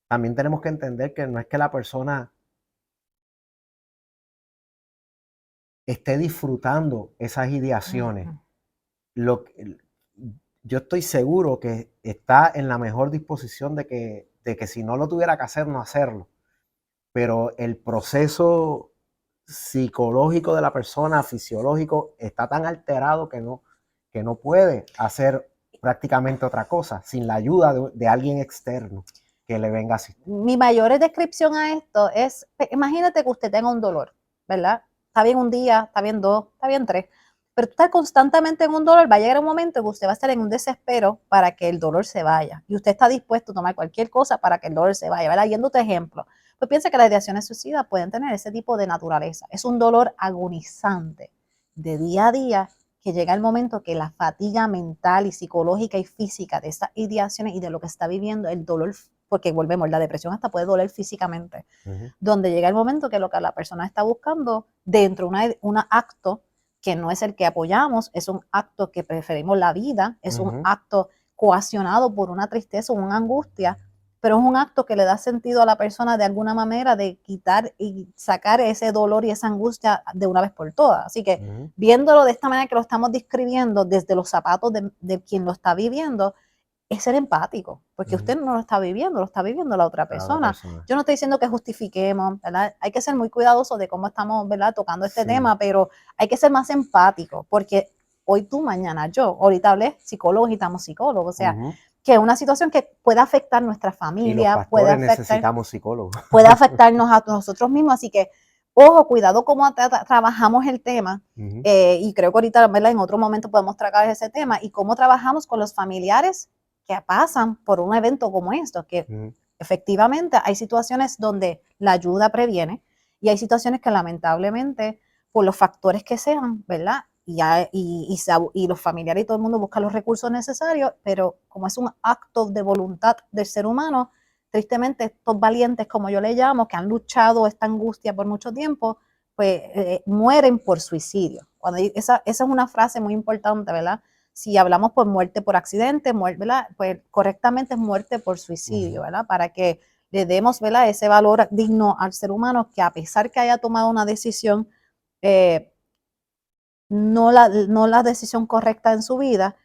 [SPEAKER 1] también tenemos que entender que no es que la persona esté disfrutando esas ideaciones. Yo estoy seguro que está en la mejor disposición de que si no lo tuviera que hacer, no hacerlo. Pero el proceso psicológico de la persona, fisiológico, está tan alterado que no puede hacer prácticamente otra cosa sin la ayuda de alguien externo que le venga a asistir.
[SPEAKER 2] Mi mayor descripción a esto es, imagínate que usted tenga un dolor, ¿verdad? Está bien un día, está bien dos, está bien tres, pero tú estás constantemente en un dolor, va a llegar un momento que usted va a estar en un desespero para que el dolor se vaya, y usted está dispuesto a tomar cualquier cosa para que el dolor se vaya, ¿verdad? Yendo otro ejemplo, pues piensa que las ideaciones suicidas pueden tener ese tipo de naturaleza, es un dolor agonizante de día a día, que llega el momento que la fatiga mental y psicológica y física de estas ideaciones y de lo que está viviendo, el dolor, porque volvemos, la depresión hasta puede doler físicamente, donde llega el momento que lo que la persona está buscando dentro de un acto que no es el que apoyamos, es un acto que preferimos la vida, es un acto coaccionado por una tristeza o una angustia, pero es un acto que le da sentido a la persona de alguna manera de quitar y sacar ese dolor y esa angustia de una vez por todas. Así que viéndolo de esta manera que lo estamos describiendo desde los zapatos de quien lo está viviendo, es ser empático, porque usted no lo está viviendo, lo está viviendo la otra persona. Yo no estoy diciendo que justifiquemos, ¿verdad? Hay que ser muy cuidadosos de cómo estamos, ¿verdad?, tocando este tema, pero hay que ser más empático, porque hoy tú, mañana yo. Ahorita hablé psicólogos y estamos psicólogos, o sea, que es una situación que puede afectar nuestra familia,
[SPEAKER 1] necesitamos psicólogos.
[SPEAKER 2] Puede afectarnos a nosotros mismos, así que, ojo, cuidado cómo trabajamos el tema, y creo que ahorita, ¿verdad?, en otro momento podemos tratar ese tema, y cómo trabajamos con los familiares que pasan por un evento como esto, que efectivamente hay situaciones donde la ayuda previene y hay situaciones que lamentablemente, por los factores que sean, ¿verdad?, y los familiares y todo el mundo busca los recursos necesarios, pero como es un acto de voluntad del ser humano, tristemente estos valientes, como yo le llamo, que han luchado esta angustia por mucho tiempo, pues mueren por suicidio. Esa es una frase muy importante, ¿verdad? Si hablamos por muerte por accidente, ¿verdad? Pues correctamente es muerte por suicidio, ¿verdad? Para que le demos, ¿verdad?, ese valor digno al ser humano, que a pesar que haya tomado una decisión, no la decisión correcta en su vida,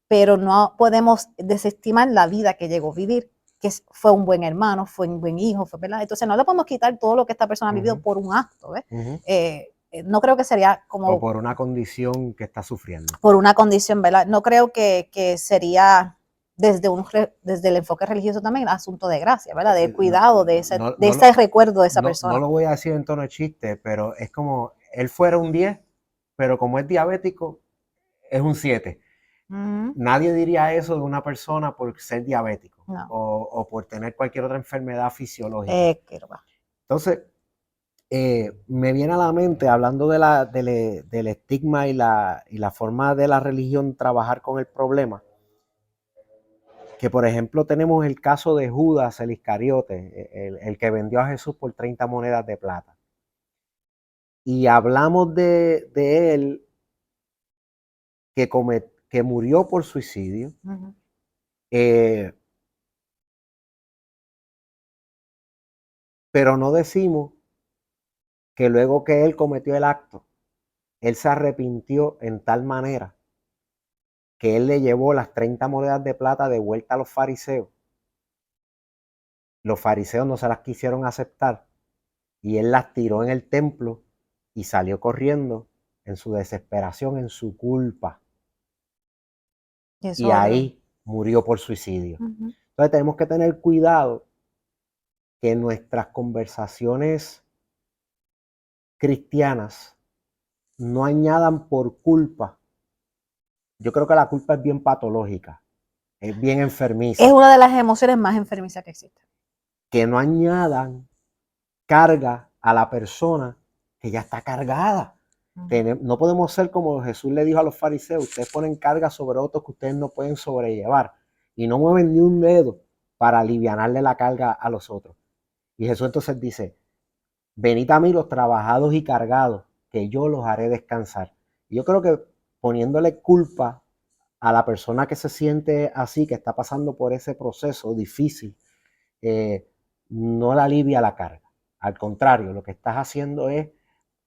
[SPEAKER 2] pero no podemos desestimar la vida que llegó a vivir, que fue un buen hermano, fue un buen hijo, ¿verdad? Entonces no le podemos quitar todo lo que esta persona ha vivido por un acto, ¿ves? No creo que sería como...
[SPEAKER 1] O por una condición que está sufriendo.
[SPEAKER 2] Por una condición, ¿verdad? No creo que sería desde el enfoque religioso también asunto de gracia, ¿verdad? De cuidado, de ese recuerdo de esa persona.
[SPEAKER 1] No lo voy a decir en tono de chiste, pero es como él fuera un 10, pero como es diabético, es un 7. Nadie diría eso de una persona por ser diabético, no, o por tener cualquier otra enfermedad fisiológica. Entonces, me viene a la mente, hablando del estigma y la forma de la religión trabajar con el problema, que por ejemplo tenemos el caso de Judas el Iscariote, el que vendió a Jesús por 30 monedas de plata. Y hablamos de él que murió por suicidio. Pero no decimos que luego que él cometió el acto, él se arrepintió en tal manera que él le llevó las 30 monedas de plata de vuelta a los fariseos. Los fariseos no se las quisieron aceptar y él las tiró en el templo y salió corriendo en su desesperación, en su culpa. Y ahí murió por suicidio. Entonces tenemos que tener cuidado que nuestras conversaciones cristianas no añadan por culpa. Yo creo que la culpa es bien patológica, es bien enfermiza.
[SPEAKER 2] Es una de las emociones más enfermizas que existen.
[SPEAKER 1] Que no añadan carga a la persona que ya está cargada. No podemos ser como Jesús le dijo a los fariseos: ustedes ponen carga sobre otros que ustedes no pueden sobrellevar y no mueven ni un dedo para alivianarle la carga a los otros. Y Jesús entonces dice: venid a mí los trabajados y cargados, que yo los haré descansar. Y yo creo que poniéndole culpa a la persona que se siente así, que está pasando por ese proceso difícil, no le alivia la carga. Al contrario, lo que estás haciendo es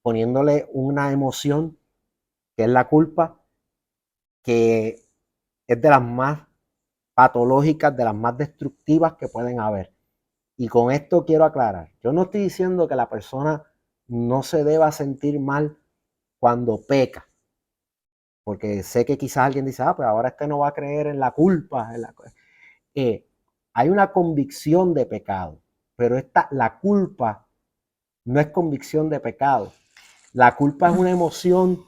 [SPEAKER 1] poniéndole una emoción, que es la culpa, que es de las más patológicas, de las más destructivas que pueden haber. Y con esto quiero aclarar, yo no estoy diciendo que la persona no se deba sentir mal cuando peca, porque sé que quizás alguien dice: pues ahora no va a creer en la culpa. Hay una convicción de pecado, pero la culpa no es convicción de pecado. La culpa es una emoción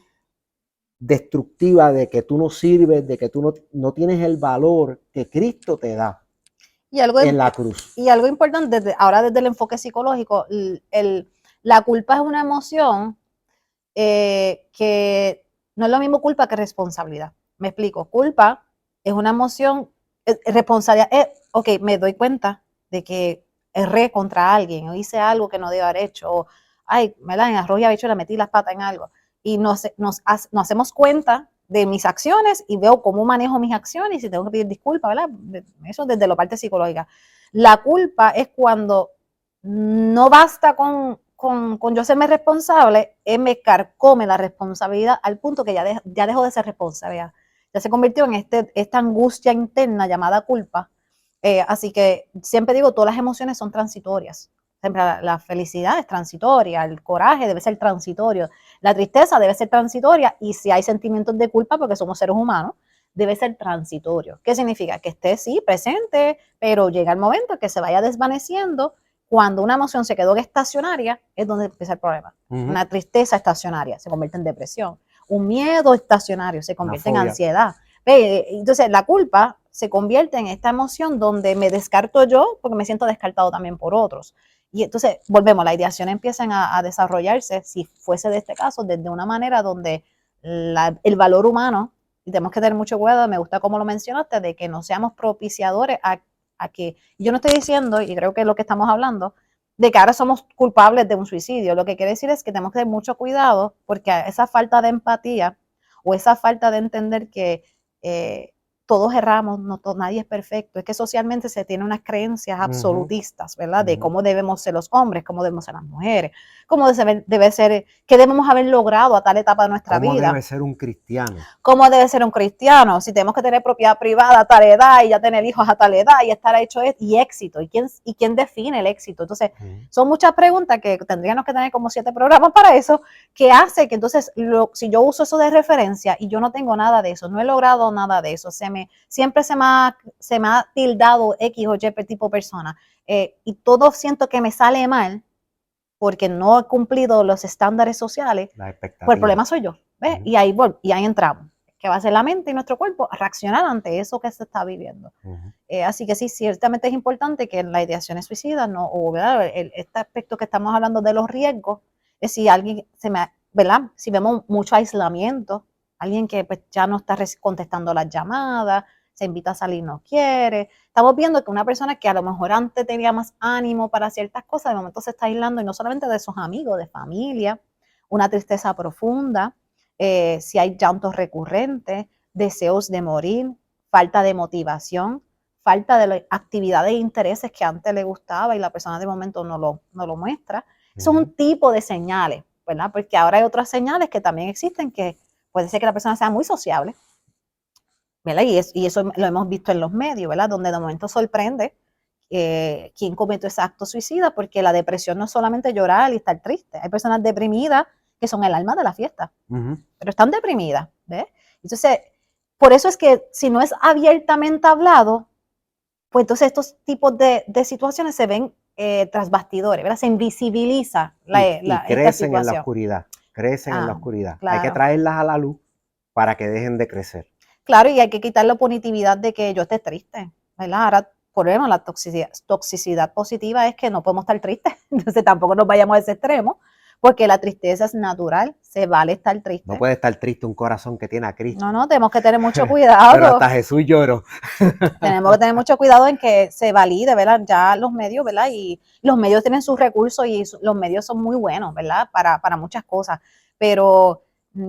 [SPEAKER 1] destructiva de que tú no sirves, de que tú no tienes el valor que Cristo te da en la cruz.
[SPEAKER 2] Y algo importante, ahora desde el enfoque psicológico, la culpa es una emoción que no es lo mismo culpa que responsabilidad. Me explico. Culpa es una emoción, responsabilidad ok, me doy cuenta de que erré contra alguien, o hice algo que no debo haber hecho, o ay, en arroz y habichuela metí las patas en algo. Y nos hacemos cuenta de mis acciones y veo cómo manejo mis acciones y si tengo que pedir disculpas, ¿verdad? Eso desde la parte psicológica. La culpa es cuando no basta con yo serme responsable, me carcome la responsabilidad al punto que ya dejó de ser responsabilidad. Ya se convirtió en esta angustia interna llamada culpa. Así que siempre digo, todas las emociones son transitorias. Siempre la felicidad es transitoria, el coraje debe ser transitorio, la tristeza debe ser transitoria y si hay sentimientos de culpa, porque somos seres humanos, debe ser transitorio. ¿Qué significa? Que esté, sí, presente, pero llega el momento que se vaya desvaneciendo. Cuando una emoción se quedó estacionaria, es donde empieza el problema. Una tristeza estacionaria se convierte en depresión. Un miedo estacionario se convierte en ansiedad. Entonces, la culpa se convierte en esta emoción donde me descarto yo porque me siento descartado también por otros. Y entonces, volvemos, la ideación empieza a desarrollarse, si fuese de este caso, desde una manera donde el valor humano, y tenemos que tener mucho cuidado, me gusta como lo mencionaste, de que no seamos propiciadores a que, yo no estoy diciendo, y creo que es lo que estamos hablando, de que ahora somos culpables de un suicidio. Lo que quiere decir es que tenemos que tener mucho cuidado porque esa falta de empatía o esa falta de entender que todos erramos, nadie es perfecto, es que socialmente se tiene unas creencias absolutistas, ¿verdad? De cómo debemos ser los hombres, cómo debemos ser las mujeres, cómo debe ser, qué debemos haber logrado a tal etapa de nuestra vida.
[SPEAKER 1] ¿Cómo debe ser un cristiano?
[SPEAKER 2] ¿Cómo debe ser un cristiano? Si tenemos que tener propiedad privada a tal edad y ya tener hijos a tal edad y estar hecho y éxito. ¿Y quién define el éxito? Entonces, son muchas preguntas que tendríamos que tener como 7 programas para eso, que hace que entonces, si yo uso eso de referencia y yo no tengo nada de eso, no he logrado nada de eso, siempre se me ha tildado X o Y tipo persona, y todo siento que me sale mal porque no he cumplido los estándares sociales, pues el problema soy yo, ¿ves? Y ahí entramos, que va a ser la mente y nuestro cuerpo a reaccionar ante eso que se está viviendo. Así que sí, ciertamente es importante que en las ideaciones suicidas, ¿verdad? Este aspecto que estamos hablando de los riesgos, es si alguien ¿verdad? Si vemos mucho aislamiento, alguien que pues, ya no está contestando las llamadas, se invita a salir, no quiere. Estamos viendo que una persona que a lo mejor antes tenía más ánimo para ciertas cosas, de momento se está aislando, y no solamente de sus amigos, de familia, una tristeza profunda, si hay llantos recurrentes, deseos de morir, falta de motivación, falta de actividades e intereses que antes le gustaba y la persona de momento no lo muestra. Eso es un tipo de señales, ¿verdad? Porque ahora hay otras señales que también existen, que puede ser que la persona sea muy sociable, ¿verdad? Y eso lo hemos visto en los medios, ¿verdad? Donde de momento sorprende quién cometió ese acto suicida, porque la depresión no es solamente llorar y estar triste. Hay personas deprimidas que son el alma de la fiesta, pero están deprimidas, ¿ves? Entonces, por eso es que si no es abiertamente hablado, pues entonces estos tipos de situaciones se ven tras bastidores, ¿verdad? Se invisibiliza
[SPEAKER 1] y crecen en la oscuridad, en la oscuridad.
[SPEAKER 2] Claro.
[SPEAKER 1] Hay que traerlas a la luz para que dejen de crecer.
[SPEAKER 2] Claro, y hay que quitar la punitividad de que yo esté triste, ¿verdad? Ahora, por ejemplo, la toxicidad positiva es que no podemos estar tristes, entonces tampoco nos vayamos a ese extremo, porque la tristeza es natural, se vale estar triste.
[SPEAKER 1] No puede estar triste un corazón que tiene a Cristo.
[SPEAKER 2] No, tenemos que tener mucho cuidado.
[SPEAKER 1] Pero hasta Jesús lloró.
[SPEAKER 2] Tenemos que tener mucho cuidado en que se valide, ¿verdad? Ya los medios, ¿verdad? Y los medios tienen sus recursos y los medios son muy buenos, ¿verdad? Para muchas cosas, pero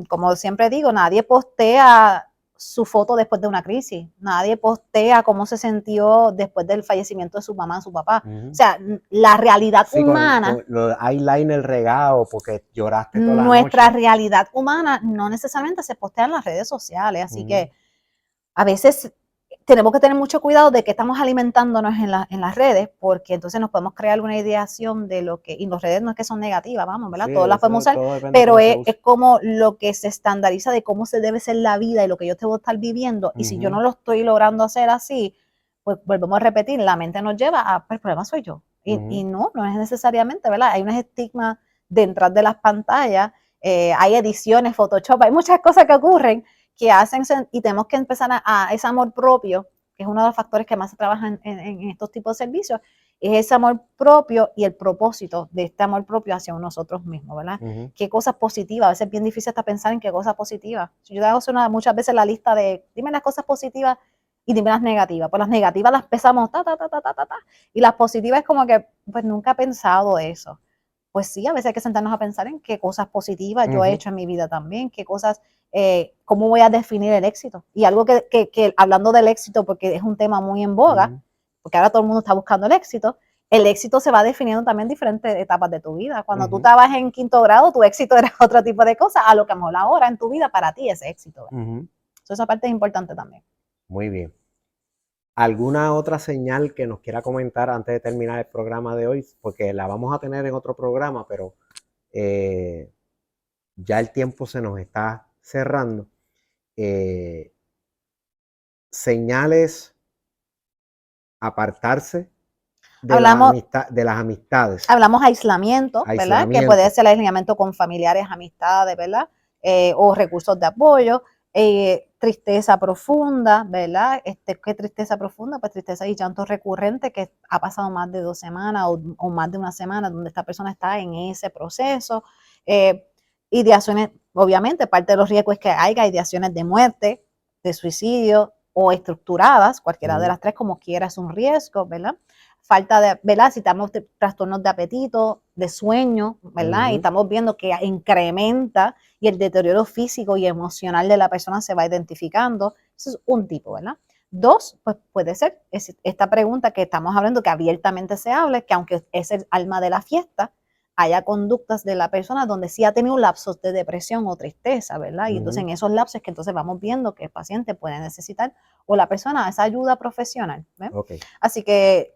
[SPEAKER 2] como siempre digo, nadie postea su foto después de una crisis, nadie postea cómo se sintió después del fallecimiento de su mamá, su papá. O sea, la realidad humana,
[SPEAKER 1] con los eyeliner regado porque lloraste toda la noche.
[SPEAKER 2] Nuestra realidad humana no necesariamente se postea en las redes sociales, así que a veces tenemos que tener mucho cuidado de que estamos alimentándonos en las redes, porque entonces nos podemos crear una ideación de lo que, y las redes no es que son negativas, vamos, ¿verdad? Sí, todas las podemos usar, pero es como lo que se estandariza de cómo se debe ser la vida y lo que yo tengo que estar viviendo, y si yo no lo estoy logrando hacer así, pues volvemos a repetir, la mente nos lleva a, pues el problema soy yo, y no es necesariamente, ¿verdad? Hay unos estigmas detrás de las pantallas, hay ediciones, Photoshop, hay muchas cosas que ocurren que hacen, y tenemos que empezar a ese amor propio, que es uno de los factores que más se trabajan en estos tipos de servicios, es ese amor propio y el propósito de este amor propio hacia nosotros mismos, ¿verdad? Qué cosas positivas, a veces es bien difícil hasta pensar en qué cosas positivas. Yo hago muchas veces la lista de, dime las cosas positivas y dime las negativas, pues las negativas las pesamos, y las positivas es como que, pues nunca he pensado eso. Pues sí, a veces hay que sentarnos a pensar en qué cosas positivas yo he hecho en mi vida también, qué cosas, cómo voy a definir el éxito. Y algo que hablando del éxito, porque es un tema muy en boga, porque ahora todo el mundo está buscando el éxito se va definiendo también en diferentes etapas de tu vida. Cuando tú estabas en 5º grado, tu éxito era otro tipo de cosas, a lo que a lo mejor ahora en tu vida para ti es éxito. Esa parte es importante también.
[SPEAKER 1] Muy bien. ¿Alguna otra señal que nos quiera comentar antes de terminar el programa de hoy? Porque la vamos a tener en otro programa, pero ya el tiempo se nos está cerrando. Señales, apartarse de las amistades.
[SPEAKER 2] Hablamos aislamiento, ¿verdad? Que puede ser el aislamiento con familiares, amistades, ¿verdad? O recursos de apoyo. Tristeza profunda, ¿verdad? ¿Qué tristeza profunda? Pues tristeza y llanto recurrente que ha pasado más de 2 semanas o más de una semana donde esta persona está en ese proceso. Ideaciones obviamente parte de los riesgos es que haya ideaciones de muerte, de suicidio o estructuradas, cualquiera de las tres como quiera es un riesgo, ¿verdad? Falta de, ¿verdad? Si estamos trastornos de apetito, de sueño, ¿verdad? Y estamos viendo que incrementa y el deterioro físico y emocional de la persona se va identificando. Eso es un tipo, ¿verdad? Dos, pues puede ser esta pregunta que estamos hablando, que abiertamente se hable, que aunque es el alma de la fiesta, haya conductas de la persona donde sí ha tenido lapsos de depresión o tristeza, ¿verdad? Y entonces en esos lapsos que entonces vamos viendo que el paciente puede necesitar o la persona esa ayuda profesional.
[SPEAKER 1] Okay.
[SPEAKER 2] Así que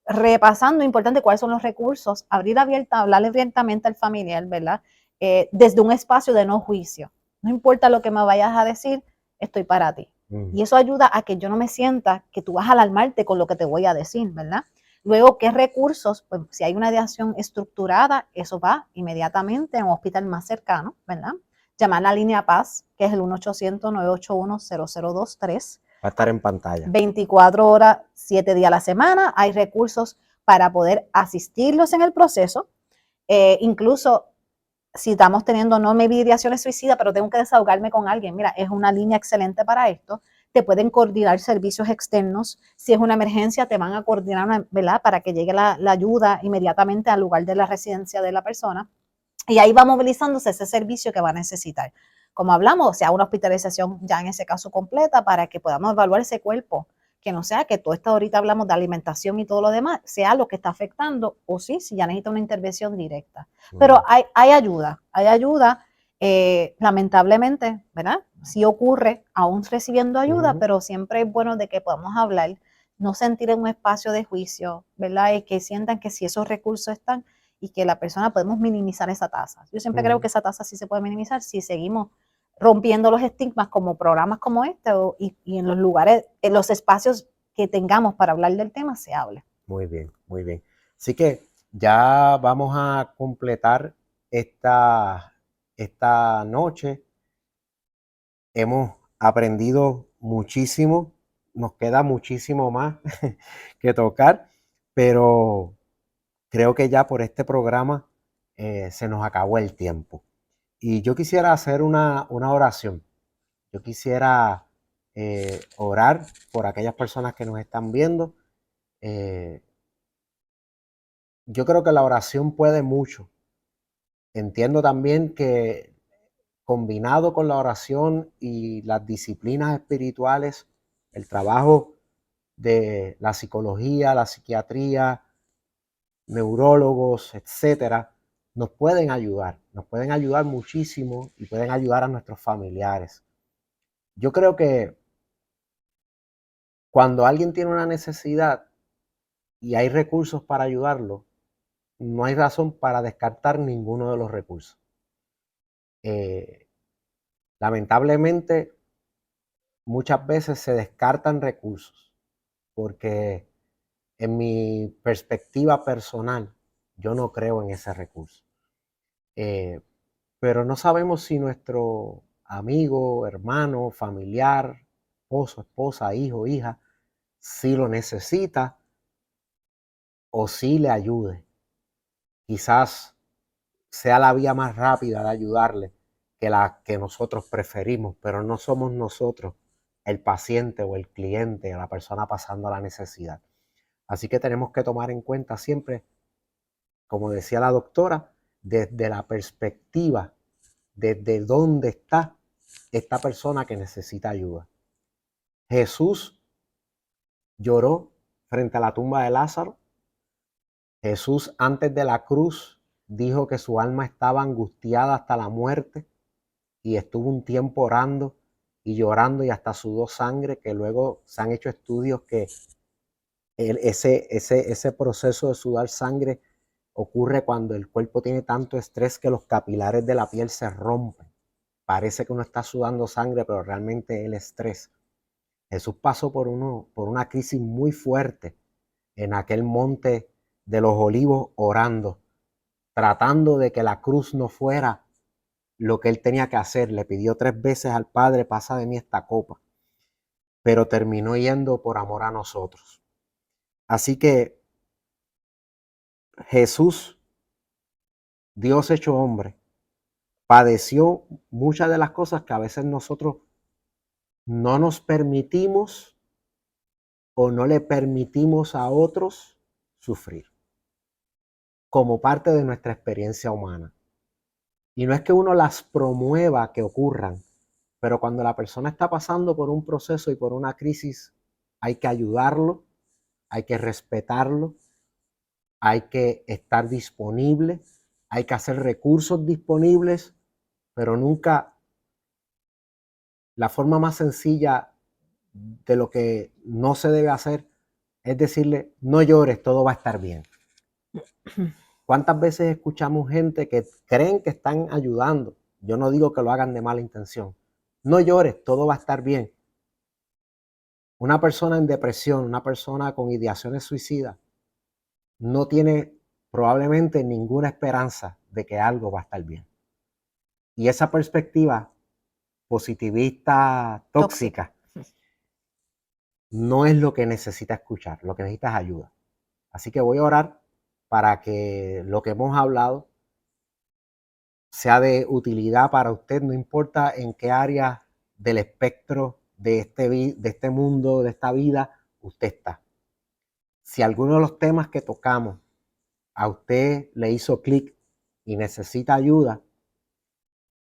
[SPEAKER 2] repasando, importante cuáles son los recursos, hablarle abiertamente al familiar, ¿verdad? Desde un espacio de no juicio. No importa lo que me vayas a decir, estoy para ti. Y eso ayuda a que yo no me sienta que tú vas a alarmarte con lo que te voy a decir, ¿verdad? Luego, ¿qué recursos? Pues si hay una ideación estructurada, eso va inmediatamente a un hospital más cercano, ¿verdad? Llamar a la línea Paz, que es el 1-800-981-0023.
[SPEAKER 1] Va a estar en pantalla.
[SPEAKER 2] 24 horas, 7 días a la semana. Hay recursos para poder asistirlos en el proceso. Incluso si estamos teniendo no me ideaciones suicidas, pero tengo que desahogarme con alguien, mira, es una línea excelente para esto. Te pueden coordinar servicios externos. Si es una emergencia, te van a coordinar, ¿verdad? Para que llegue la ayuda inmediatamente al lugar de la residencia de la persona. Y ahí va movilizándose ese servicio que va a necesitar. Como hablamos, sea una hospitalización ya en ese caso completa para que podamos evaluar ese cuerpo, que no sea que todo esto ahorita hablamos de alimentación y todo lo demás, sea lo que está afectando o sí, si ya necesita una intervención directa. Pero hay ayuda, lamentablemente, ¿verdad? Sí ocurre aún recibiendo ayuda, pero siempre es bueno de que podamos hablar, no sentir en un espacio de juicio, ¿verdad? Y que sientan que si esos recursos están, y que la persona podemos minimizar esa tasa. Yo siempre creo que esa tasa sí se puede minimizar si seguimos rompiendo los estigmas como programas como este y en los lugares, en los espacios que tengamos para hablar del tema se hable.
[SPEAKER 1] Muy bien, muy bien. Así que ya vamos a completar esta noche. Hemos aprendido muchísimo, nos queda muchísimo más que tocar, pero creo que ya por este programa se nos acabó el tiempo. Y yo quisiera hacer una oración. Yo quisiera orar por aquellas personas que nos están viendo. Yo creo que la oración puede mucho. Entiendo también que combinado con la oración y las disciplinas espirituales, el trabajo de la psicología, la psiquiatría, neurólogos, etcétera, nos pueden ayudar muchísimo y pueden ayudar a nuestros familiares. Yo creo que cuando alguien tiene una necesidad y hay recursos para ayudarlo, no hay razón para descartar ninguno de los recursos. Lamentablemente, muchas veces se descartan recursos porque en mi perspectiva personal, yo no creo en ese recurso. Pero no sabemos si nuestro amigo, hermano, familiar, esposo, esposa, hijo, hija, si lo necesita o si le ayude. Quizás sea la vía más rápida de ayudarle que la que nosotros preferimos, pero no somos nosotros el paciente o el cliente, la persona pasando la necesidad. Así que tenemos que tomar en cuenta siempre, como decía la doctora, desde la perspectiva, desde dónde está esta persona que necesita ayuda. Jesús lloró frente a la tumba de Lázaro. Jesús antes de la cruz dijo que su alma estaba angustiada hasta la muerte y estuvo un tiempo orando y llorando y hasta sudó sangre, que luego se han hecho estudios que ese proceso de sudar sangre ocurre cuando el cuerpo tiene tanto estrés que los capilares de la piel se rompen. Parece que uno está sudando sangre, pero realmente es el estrés. Jesús pasó por una crisis muy fuerte en aquel monte de los olivos orando, tratando de que la cruz no fuera lo que él tenía que hacer. Le pidió 3 veces al Padre, pasa de mí esta copa, pero terminó yendo por amor a nosotros. Así que Jesús, Dios hecho hombre, padeció muchas de las cosas que a veces nosotros no nos permitimos o no le permitimos a otros sufrir, como parte de nuestra experiencia humana. Y no es que uno las promueva que ocurran, pero cuando la persona está pasando por un proceso y por una crisis, hay que ayudarlo, hay que respetarlo, hay que estar disponible, hay que hacer recursos disponibles, pero nunca la forma más sencilla de lo que no se debe hacer es decirle, no llores, todo va a estar bien. ¿Cuántas veces escuchamos gente que creen que están ayudando? Yo no digo que lo hagan de mala intención. No llores, todo va a estar bien. Una persona en depresión, una persona con ideaciones suicidas, no tiene probablemente ninguna esperanza de que algo va a estar bien. Y esa perspectiva positivista, tóxica, no es lo que necesita escuchar, lo que necesita es ayuda. Así que voy a orar para que lo que hemos hablado sea de utilidad para usted, no importa en qué área del espectro de este mundo, de esta vida, usted está. Si alguno de los temas que tocamos a usted le hizo clic y necesita ayuda,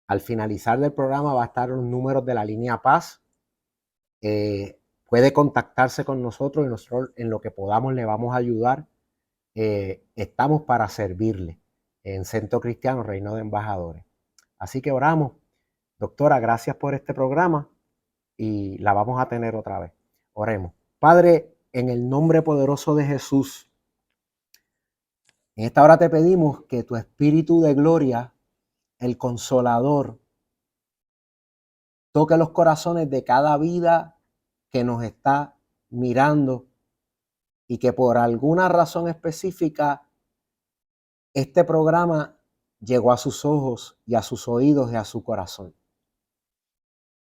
[SPEAKER 1] al finalizar del programa va a estar los números de la línea Paz. Puede contactarse con nosotros y nosotros en lo que podamos le vamos a ayudar. Estamos para servirle en Centro Cristiano Reino de Embajadores. Así que oramos. Doctora, gracias por este programa y la vamos a tener otra vez. Oremos. Padre, en el nombre poderoso de Jesús, en esta hora te pedimos que tu Espíritu de gloria, el Consolador, toque los corazones de cada vida que nos está mirando y que por alguna razón específica este programa llegó a sus ojos y a sus oídos y a su corazón.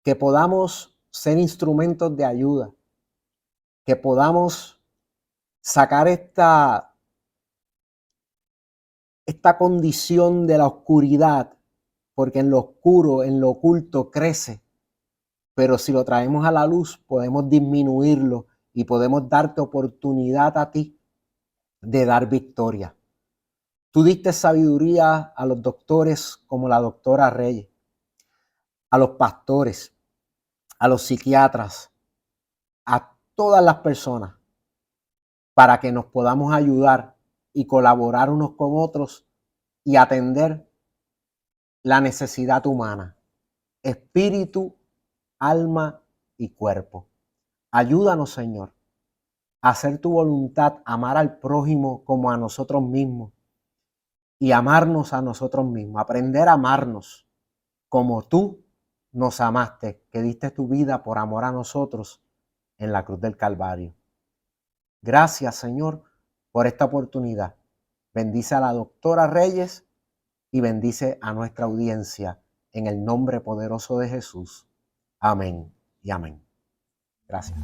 [SPEAKER 1] Que podamos ser instrumentos de ayuda, que podamos sacar esta condición de la oscuridad, porque en lo oscuro, en lo oculto crece, pero si lo traemos a la luz podemos disminuirlo y podemos darte oportunidad a ti de dar victoria. Tú diste sabiduría a los doctores como la doctora Reyes, a los pastores, a los psiquiatras, a todas las personas, para que nos podamos ayudar y colaborar unos con otros y atender la necesidad humana, espíritu, alma y cuerpo. Ayúdanos, Señor, a hacer tu voluntad, amar al prójimo como a nosotros mismos y amarnos a nosotros mismos, aprender a amarnos como tú nos amaste, que diste tu vida por amor a nosotros en la cruz del Calvario. Gracias, Señor, por esta oportunidad. Bendice a la doctora Reyes y bendice a nuestra audiencia en el nombre poderoso de Jesús. Amén y amén. Gracias.